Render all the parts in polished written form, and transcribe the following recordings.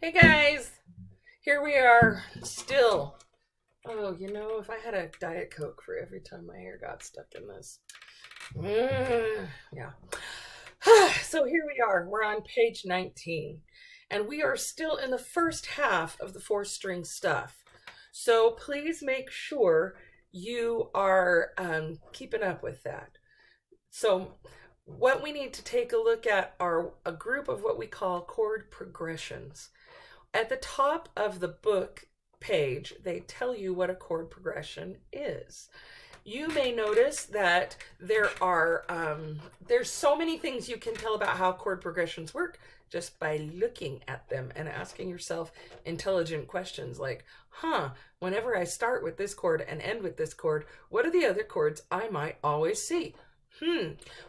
Hey guys, here we are still. Oh, if I had a Diet Coke for every time my hair got stuck in this. Yeah. So here we are. We're on page 19, and we are still in the first half of the four-string stuff. So please make sure you are keeping up with that. So, what we need to take a look at are a group of what we call chord progressions. At the top of the book page, they tell you what a chord progression is. You may notice that there's so many things you can tell about how chord progressions work just by looking at them and asking yourself intelligent questions like, whenever I start with this chord and end with this chord, what are the other chords I might always see?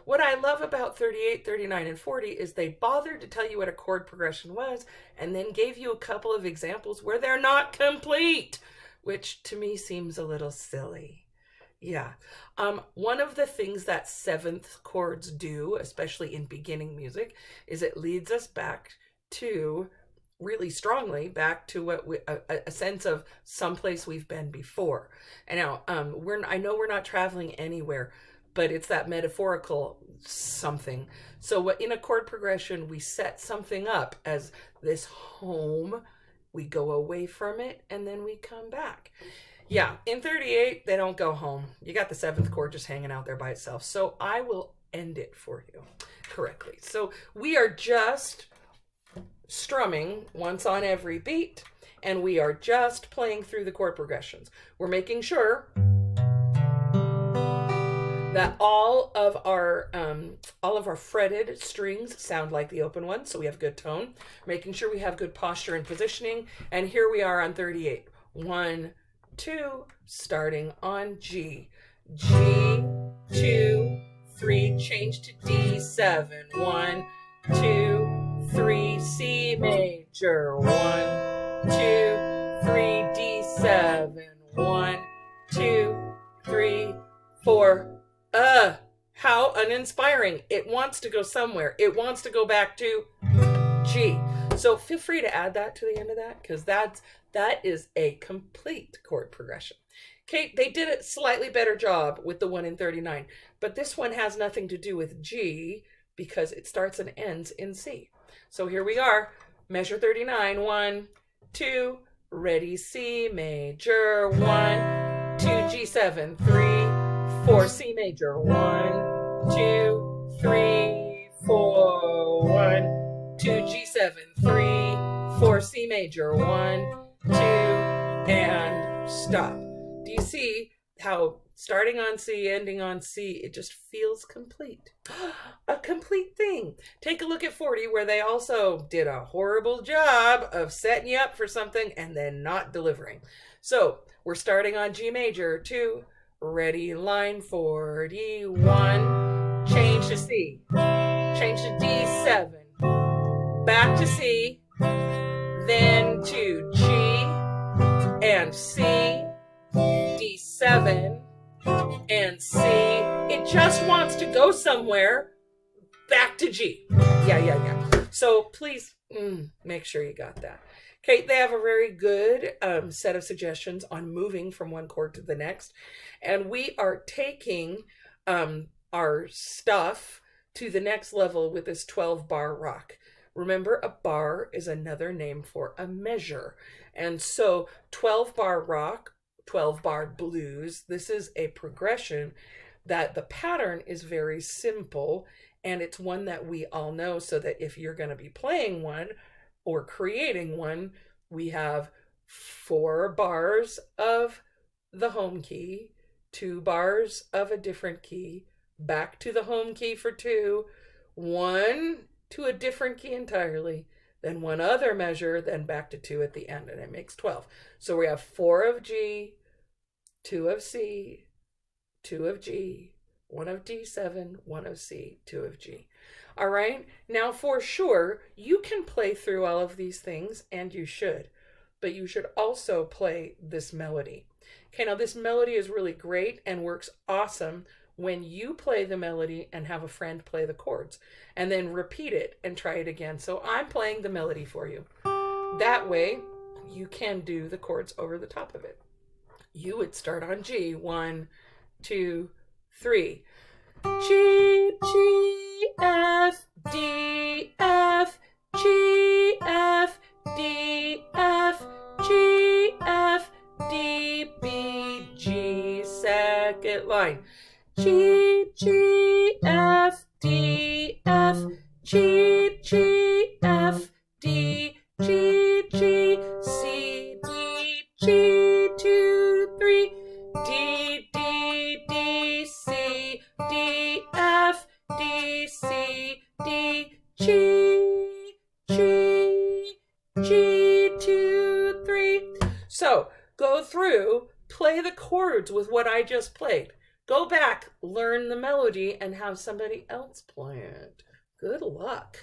What I love about 38, 39, and 40 is they bothered to tell you what a chord progression was and then gave you a couple of examples where they're not complete, which to me seems a little silly. Yeah. One of the things that seventh chords do, especially in beginning music, is it leads us back to really strongly back to what a sense of someplace we've been before. And now I know we're not traveling anywhere, but it's that metaphorical something. So what in a chord progression, we set something up as this home, we go away from it, and then we come back. Yeah, in 38, they don't go home. You got the seventh chord just hanging out there by itself. So I will end it for you correctly. So we are just strumming once on every beat, and we are just playing through the chord progressions. We're making sure that all of our fretted strings sound like the open ones, so we have good tone. Making sure we have good posture and positioning. And here we are on 38. 1, 2, starting on G. G, 2, 3, change to D7. 1, 2, 3, C major. 1, 2, 3, D7. 1, 2, 3, 4. How uninspiring. It wants to go somewhere. It wants to go back to G. So feel free to add that to the end of that, because that is a complete chord progression. Okay, they did a slightly better job with the one in 39, but this one has nothing to do with G because it starts and ends in C. So here we are, measure 39, 1, 2, ready, C major, 1, 2, G7, 3, 4, C major, 1, 2, 3, 4, 1, 2, G7, 3, 4, C major, 1, 2, and stop. Do you see how starting on C, ending on C, it just feels complete? A complete thing. Take a look at 40, where they also did a horrible job of setting you up for something and then not delivering. So we're starting on G major, 2, ready, line 41, change to C, change to D7, back to C, then to G and C, D7 and C. It just wants to go somewhere, back to G. Yeah. So please make sure you got that. Okay, they have a very good set of suggestions on moving from one chord to the next. And we are taking our stuff to the next level with this 12-bar rock. Remember, a bar is another name for a measure. And so 12-bar rock, 12-bar blues, this is a progression that the pattern is very simple, and it's one that we all know, so that if you're going to be playing one or creating one, we have 4 bars of the home key, 2 bars of a different key, back to the home key for 2, 1 to a different key entirely, then 1 other measure, then back to 2 at the end, and it makes 12. So we have 4 of G, 2 of C, 2 of G, 1 of D7, 1 of C, 2 of G. All right, now for sure, you can play through all of these things, and you should, but you should also play this melody. Okay, now this melody is really great and works awesome when you play the melody and have a friend play the chords, and then repeat it and try it again. So I'm playing the melody for you. That way, you can do the chords over the top of it. You would start on G. 1, 2, 3. G, G, F, D, F, G, F, D, F, G, F, D, B, G. Second line. G, G, F, D, F, G, G, F, D, G, G, C, D, G, 2, 3, D, D, D, C, D, F, D, C, D, G, G, G, 2, 3. So go through, play the chords with what I just played. Go back, learn the melody, and have somebody else play it. Good luck.